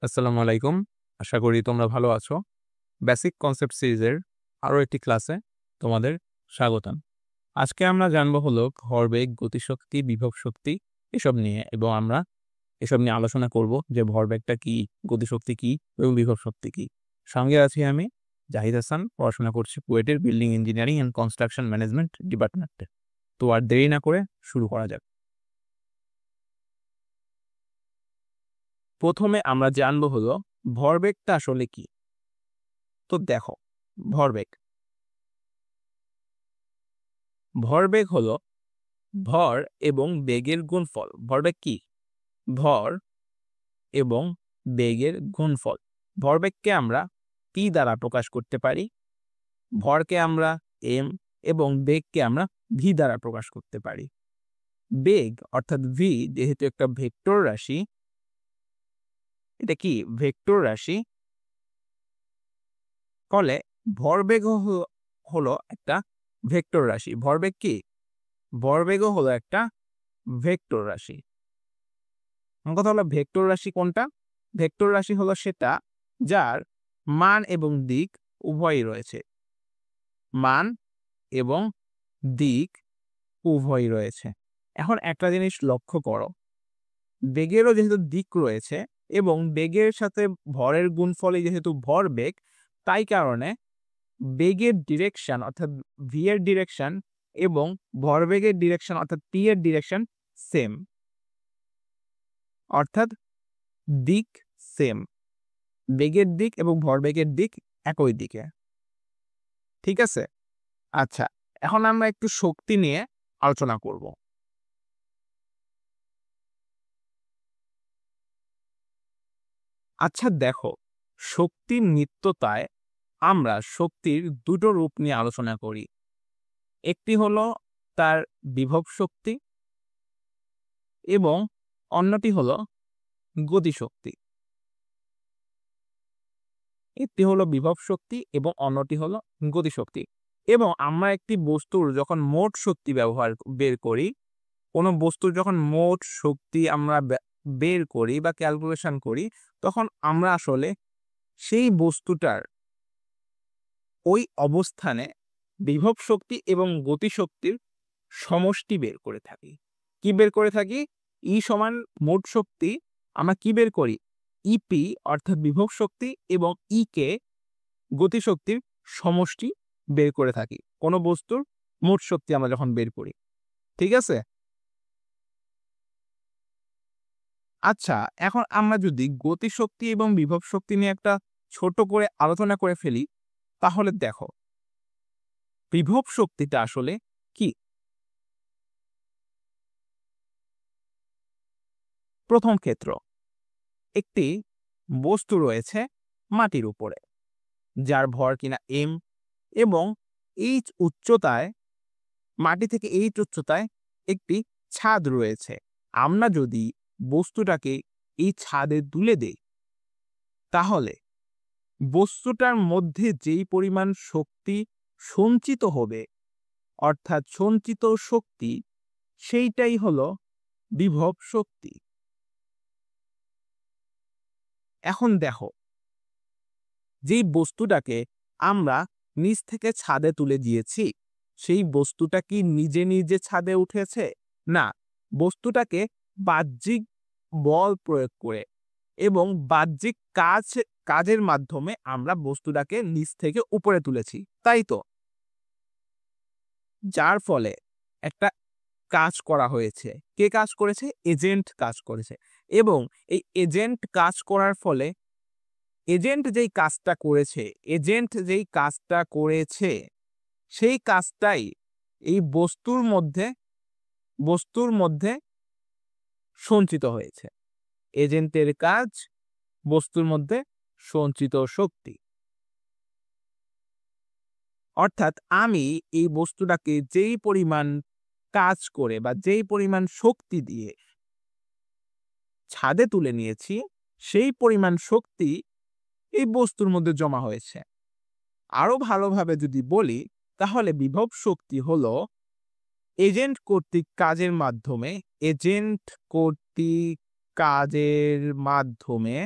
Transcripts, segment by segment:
আসসালামু আলাইকুম। আশা করি তোমরা ভালো আছো। বেসিক কনসেপ্ট সিরিজের আরো একটি ক্লাসে তোমাদের স্বাগতম। আজকে আমরা জানবো হলো ভরবেগ, গতিশক্তি, বিভব শক্তি এসব নিয়ে এবং আমরা এসব নিয়ে আলোচনা করব যে ভরবেগটা কি, গতিশক্তি কি এবং বিভব শক্তি কি। সঙ্গে আছি আমি জাহিদ হাসান, পড়াশোনা করছি কুয়েটের building engineering and construction management ডিপার্টমেন্টে। তো আর দেরি না করে শুরু করা যাক। প্রথমে আমরা জানবো হলো ভরবেগটা আসলে কি। তো দেখো, ভরবেগ ভরবেগ হলো ভর এবং বেগের গুণফল। ভরবেগ কি? ভর এবং বেগের গুণফল। ভরবেগকে আমরা পি দ্বারা প্রকাশ করতে পারি, ভরকে আমরা এম এবং বেগকে আমরা ভি দ্বারা প্রকাশ করতে পারি। বেগ অর্থাৎ ভি যেহেতু একটা ভেক্টর রাশি, এটা কি ভেক্টর রাশি, ফলে ভরবেগ হলো একটা ভেক্টর রাশি। ভরবেগ কি? ভরবেগও হলো একটা ভেক্টর রাশি। কথা হলো ভেক্টর রাশি কোনটা? ভেক্টর রাশি হলো সেটা যার মান এবং দিক উভয়ই রয়েছে। মান এবং দিক উভয়ই রয়েছে। এখন একটা জিনিস লক্ষ্য করো, বেগেরও যেহেতু দিক রয়েছে এবং বেগের সাথে ভরের গুণফলে যেহেতু ভরবেগ, তাই কারণে বেগের ডিরেকশন অর্থাৎ ভি এর ডিরেকশন এবং ভরবেগের ডিরেকশন অর্থাৎ পি এর ডিরেকশন সেম, অর্থাৎ দিক সেম। বেগের দিক এবং ভরবেগের দিক একই দিকে। ঠিক আছে? আচ্ছা, এখন আমরা একটু শক্তি নিয়ে আলোচনা করব। আচ্ছা দেখো, শক্তির নিত্যতায় আমরা শক্তির দুটো রূপ নিয়ে আলোচনা করি। একটি হলো তার বিভব শক্তি এবং অন্যটি হলো গতিশক্তি। একটি হলো বিভব শক্তি এবং অন্যটি হলো গতিশক্তি। এবং আমরা একটি বস্তুর যখন মোট শক্তি বের করি, কোনো বস্তুর যখন মোট শক্তি আমরা বের করি বা ক্যালকুলেশন করি, তখন আমরা আসলে সেই বস্তুটার ওই অবস্থানে বিভব শক্তি এবং গতিশক্তির সমষ্টি বের করে থাকি। কি বের করে থাকি? ই সমান মোট শক্তি, আমরা কি বের করি? ইপি অর্থাৎ বিভব শক্তি এবং ই কে গতিশক্তির সমষ্টি বের করে থাকি কোনো বস্তুর মোট শক্তি আমরা যখন বের করি। ঠিক আছে? আচ্ছা, এখন আমরা যদি গতিশক্তি এবং বিভব শক্তি নিয়ে একটা ছোট করে আলোচনা করে ফেলি, তাহলে দেখো বিভব শক্তিটা আসলে কি। প্রথম ক্ষেত্র, একটি বস্তু রয়েছে মাটির উপরে যার ভর কিনা এম এবং এইচ উচ্চতায়, মাটি থেকে এইচ উচ্চতায় একটি ছাদ রয়েছে। আমরা যদি বস্তুটাকে এই ছাদে তুলে দেই, তাহলে বস্তুটার মধ্যে যেই পরিমাণ শক্তি সঞ্চিত হবে, অর্থাৎ সঞ্চিত শক্তি, সেইটাই হলো বিভব শক্তি। এখন দেখো, যেই বস্তুটাকে আমরা নিচ থেকে ছাদে তুলে দিয়েছি, সেই বস্তুটা কি নিজে নিজে ছাদে উঠেছে? না, বস্তুটাকে বাহ্যিক বল প্রয়োগ করে এবং বাহ্যিক কাজের মাধ্যমে আমরা বস্তুটাকে নিচ থেকে উপরে তুলেছি, তাই তো? যার ফলে একটা কাজ করা হয়েছে। কে কাজ করেছে? এজেন্ট কাজ করেছে। এবং এই এজেন্ট কাজ করার ফলে এজেন্ট যেই কাজটা করেছে সেই কাজটাই এই বস্তুর মধ্যে সঞ্চিত হয়েছে। এজেন্টের কাজ, বস্তুর মধ্যে সঞ্চিত শক্তি। অর্থাৎ আমি এই বস্তুটাকে যেই পরিমাণ কাজ করে বা যেই পরিমাণ শক্তি দিয়ে ছাদে তুলে নিয়েছি, সেই পরিমাণ শক্তি এই বস্তুর মধ্যে জমা হয়েছে। আরো ভালোভাবে যদি বলি, তাহলে বিভব শক্তি হলো এজেন্ট কর্তৃক কাজের মাধ্যমে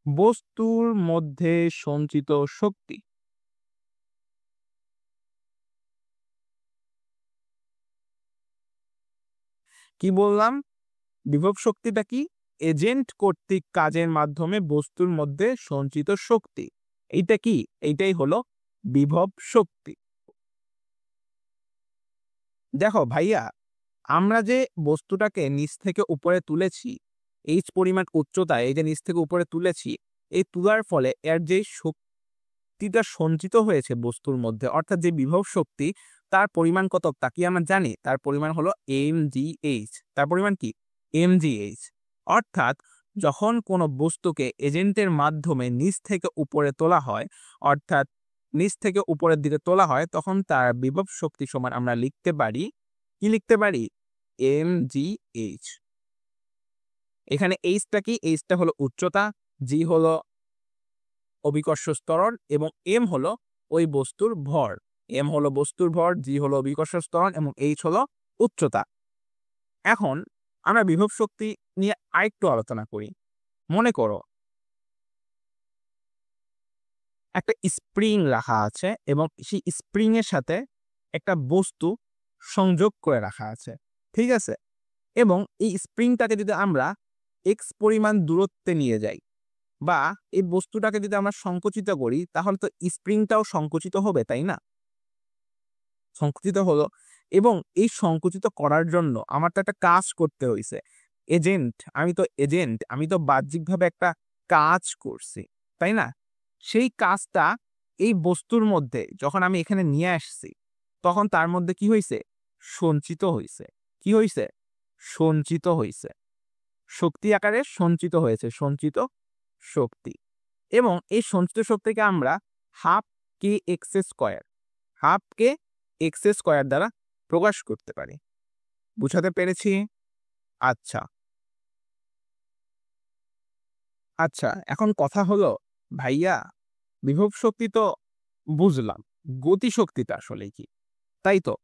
বস্তুর মধ্যে সঞ্চিত শক্তি। কি বললাম? বিভব শক্তিটা কি? এজেন্ট কর্তৃক কাজের মাধ্যমে বস্তুর মধ্যে সঞ্চিত শক্তি। এইটা কি? এইটাই হলো বিভব শক্তি। দেখো ভাইয়া, আমরা যে বস্তুটাকে নিচ থেকে উপরে তুলেছি, এইচ পরিমাণ উচ্চতায় এই যে নিচ থেকে উপরে তুলেছি, এই তোলার ফলে এর যে শক্তিটা সঞ্চিত হয়েছে বস্তুর মধ্যে, অর্থাৎ যে বিভব শক্তি, তার পরিমাণ কত তা কি আমরা জানি? তার পরিমাণ হলো mgh। তার পরিমাণ কি? mgh। অর্থাৎ যখন কোনো বস্তুকে এজেন্টের মাধ্যমে নিচ থেকে উপরে তোলা হয়, অর্থাৎ নিচ থেকে উপরের দিকে তোলা হয়, তখন তার বিভব শক্তি সমান আমরা লিখতে পারি, কি লিখতে পারি? mgh। এখানে এইচটা কি? এইচটা হলো উচ্চতা, জি হলো অভিকর্ষ ত্বরণ এবং এম হলো ওই বস্তুর ভর। এম হলো বস্তুর ভর, জি হলো অভিকর্ষ ত্বরণ এবং এইচ হলো উচ্চতা। এখন আমরা বিভব শক্তি নিয়ে আরেকটু আলোচনা করি। মনে করো একটা স্প্রিং রাখা আছে এবং সেই স্প্রিং এর সাথে একটা বস্তু সংযোগ করে রাখা আছে, ঠিক আছে? এবং এই স্প্রিংটাকে যদি আমরা এক্স পরিমাণ দূরত্বে নিয়ে যাই বা এই বস্তুটাকে যদি আমরা সংকুচিত করি, তাহলে তো স্প্রিংটাও সংকুচিত হবে, তাই না? সংকুচিত হলো এবং এই সংকুচিত করার জন্য আমার তো একটা কাজ করতে হইছে। আমি তো বাহ্যিকভাবে একটা কাজ করছি, তাই না? সেই কাজটা এই বস্তুর মধ্যে যখন আমি এখানে নিয়ে আসছি, তখন তার মধ্যে কি হইছে? সঞ্চিত হইছে। কি হইছে? সঞ্চিত হইছে। শক্তি আকারে সঞ্চিত হয়েছে, সঞ্চিত শক্তি। এবং এই সঞ্চিত শক্তিকে আমরা হাফ কে এক্স স্কয়ার, হাফ কে এক্স স্কয়ার দ্বারা প্রকাশ করতে পারি। বুঝাতে পেরেছি? আচ্ছা আচ্ছা, এখন কথা হলো ভাইয়া, বিভব শক্তি তো বুঝলাম, গতি শক্তিটা আসলে কি? তাই তো?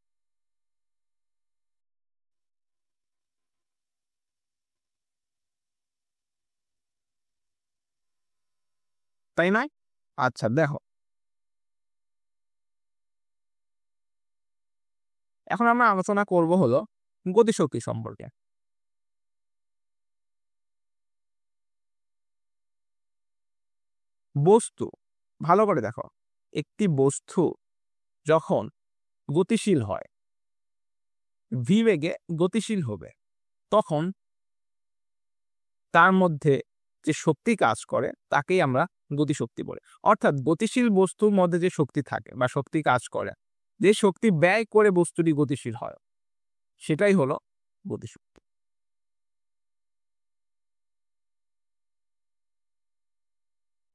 তাই নয়? আচ্ছা দেখো, এখন আমরা আলোচনা করব হলো গতিশক্তি সম্পর্কে। বস্তু, ভালো করে দেখো, একটি বস্তু যখন গতিশীল হয়, ভি বেগে গতিশীল হবে, তখন তার মধ্যে যে শক্তি কাজ করে তাকেই আমরা গতিশক্তি বলি। অর্থাৎ গতিশীল বস্তুর মধ্যে যে শক্তি থাকে বা শক্তি কাজ করে, যে শক্তি ব্যয় করে বস্তুটি গতিশীল হয়, সেটাই হলো গতিশক্তি।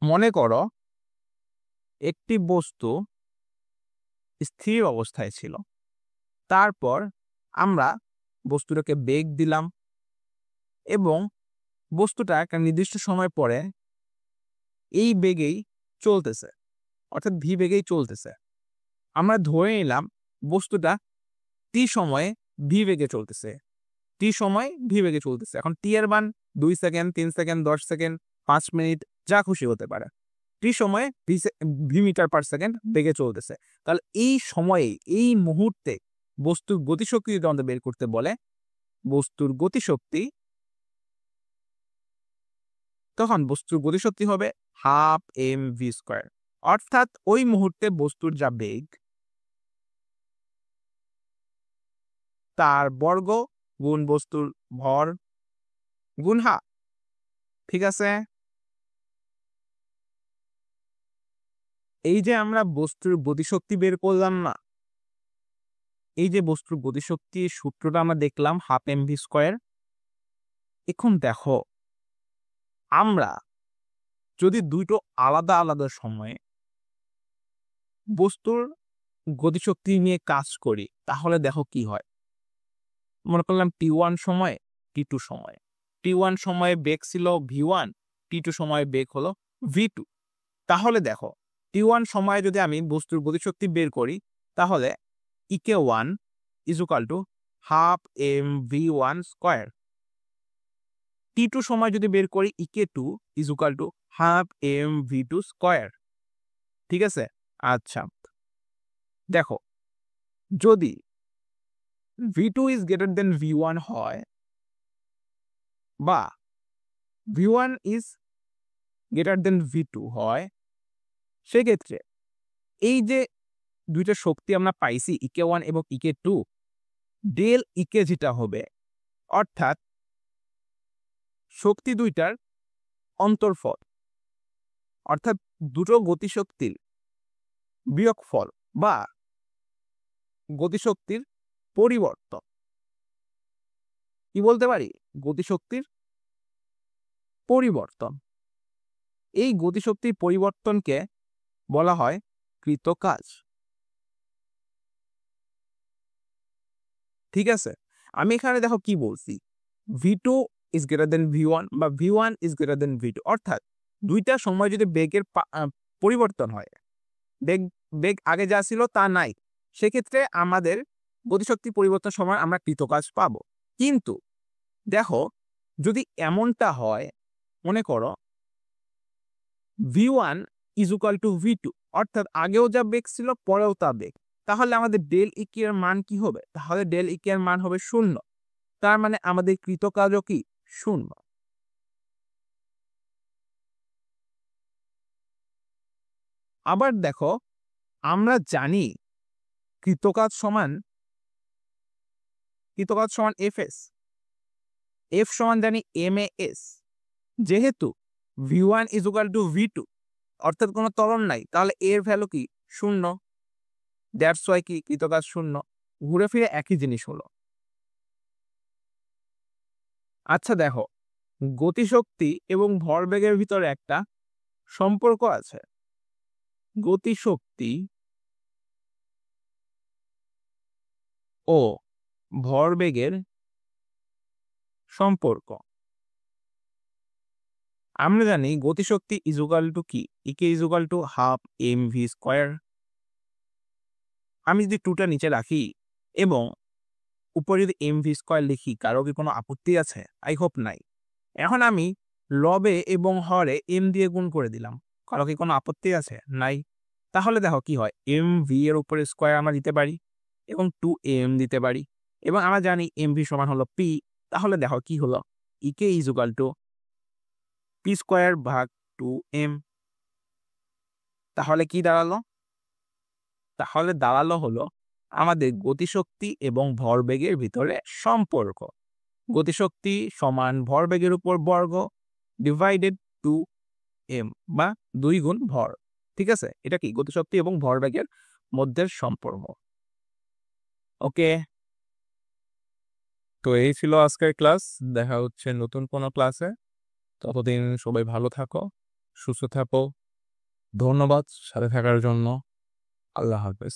মনে করো একটি বস্তু স্থির অবস্থায় ছিল, তারপর আমরা বস্তুটাকে বেগ দিলাম এবং বস্তুটা একটা নির্দিষ্ট সময় পরে এই বেগেই চলতেছে, অর্থাৎ ভি বেগেই চলতেছে। আমরা ধরে নিলাম বস্তুটা টি সময়ে ভি বেগে চলতেছে, টি সময় ভি বেগে চলতেছে। এখন টি এর মান 2 সেকেন্ড, 3 সেকেন্ড, 10 সেকেন্ড, 5 মিনিট, যা খুশি হতে পারে। টি সময়ে ভি মিটার পার সেকেন্ড বেগে চলতেছে। তাহলে এই সময়ে, এই মুহূর্তে বস্তুর গতিশক্তি যদি আমাদের বের করতে বলে, বস্তুর গতিশক্তি, তখন বস্তুর গতিশক্তি হবে হাফ এম ভি স্কয়ার। অর্থাৎ ওই মুহূর্তে বস্তুর যা বেগ, তার বর্গ গুণ বস্তুর ভর গুণ হাফ। ঠিক আছে? এই যে আমরা বস্তুর গতিশক্তি বের করলাম না, এই যে বস্তুর গতিশক্তির সূত্রটা আমরা দেখলাম হাফ এম ভি স্কয়ার। এখন দেখো, আমরা যদি দুটো আলাদা আলাদা সময়ে বস্তুর গতিশক্তি নিয়ে কাজ করি, তাহলে দেখো কি হয়। মনে করলাম টি1 সময়ে, টি2 সময়ে। টি1 সময়ে বেগ ছিল ভি1, টি2 সময়ে বেগ হলো ভি2। তাহলে দেখো, টি1 সময়ে যদি আমি বস্তুর গতিশক্তি বের করি, তাহলে E K one is equal to half M V one square. T two সময় যদি বের করি, E K two is equal to half M V two square. ঠিক আছে, আচ্ছা দেখো, যদি v2 is greater than v1 হয় বা v1 is greater than v2 হয়, সেক্ষেত্রে এই যে দুইটা শক্তি আমরা পাইছি ইকে ওয়ান এবং ইকে টু, ডেল ইকে যেটা হবে, অর্থাৎ শক্তি দুইটার অন্তর্ফল, অর্থাৎ দুটো গতিশক্তির বিয়োগফল বা গতিশক্তির পরিবর্তন। কি বলতে পারি? গতিশক্তির পরিবর্তন। এই গতিশক্তির পরিবর্তনকে বলা হয় কৃত কাজ। ঠিক আছে, আমি এখানে দেখো কি বলছি, v2 is greater than v1 বা v1 is greater than v2, অর্থাৎ দুইটা সময় যদি বেগের পরিবর্তন হয়, বেগ আগে যা ছিল তা নাই, সেক্ষেত্রে আমাদের গতিশক্তি পরিবর্তন সময় আমরা কৃতকাজ পাবো। কিন্তু দেখো, যদি এমনটা হয়, মনে করো v1 is equal two v2, অর্থাৎ আগেও যা বেগ ছিল পরেও তা বেগ, তাহলে আমাদের ডেল ইকে এর মান কি হবে? তাহলে ডেল ইকে এর মান হবে 0। তার মানে আমাদের কৃতকাজও কি 0। আবার দেখো, আমরা জানি কৃতকাজ সমান fs, f সমান জানিmas। যেহেতু v1 is equal two v2, অর্থাৎ কোনো ত্বরণ নাই, তাহলে এর ভ্যালু কি 0। দ্যাটস ওয়াই কি কৃতকাজ 0। ঘুরে ফিরে একই জিনিস হলো। আচ্ছা দেখো, গতিশক্তি এবং ভরবেগের ভিতরে একটা সম্পর্ক আছে। গতিশক্তি ও ভরবেগের সম্পর্ক। আমরা জানি গতিশক্তি ইজ ইকুয়াল টু কি? E K is equal to half M V square. আমি যদি টুটা নিচে রাখি এবং উপরে যদি এম ভি স্কোয়ার লিখি, কারো কি কোনো আপত্তি আছে? আই হোপ নাই। এখন আমি লবে এবং হরে এম দিয়ে গুণ করে দিলাম, কারো কি কোনো আপত্তি আছে? নাই। তাহলে দেখো কি হয়, এম ভি এর উপরে স্কোয়ার আমরা দিতে পারি এবং 2m দিতে পারি, এবং আমরা জানি এম ভি সমান হলো পি। তাহলে দেখো কি হলো, E K is equal to P square ভাগ 2m। তাহলে কি দাঁড়ালো? তাহলে দাঁড়ালো হলো আমাদের গতিশক্তি এবং ভরবেগের ভিতরে সম্পর্ক। গতিশক্তি সমান ভরবেগের উপর বর্গ ডিভাইডেড 2m বা 2 গুণ ভর। ঠিক আছে, এটা কি গতিশক্তি এবং ভরবেগের মধ্যের সম্পর্ক। ওকে, তো এই ছিল আজকের ক্লাস। দেখা হচ্ছে নতুন কোনো ক্লাসে। ততদিন সবাই ভালো থাকো, সুস্থ থাকো। ধন্যবাদ সাথে থাকার জন্য। আল্লাহ হাফেজ।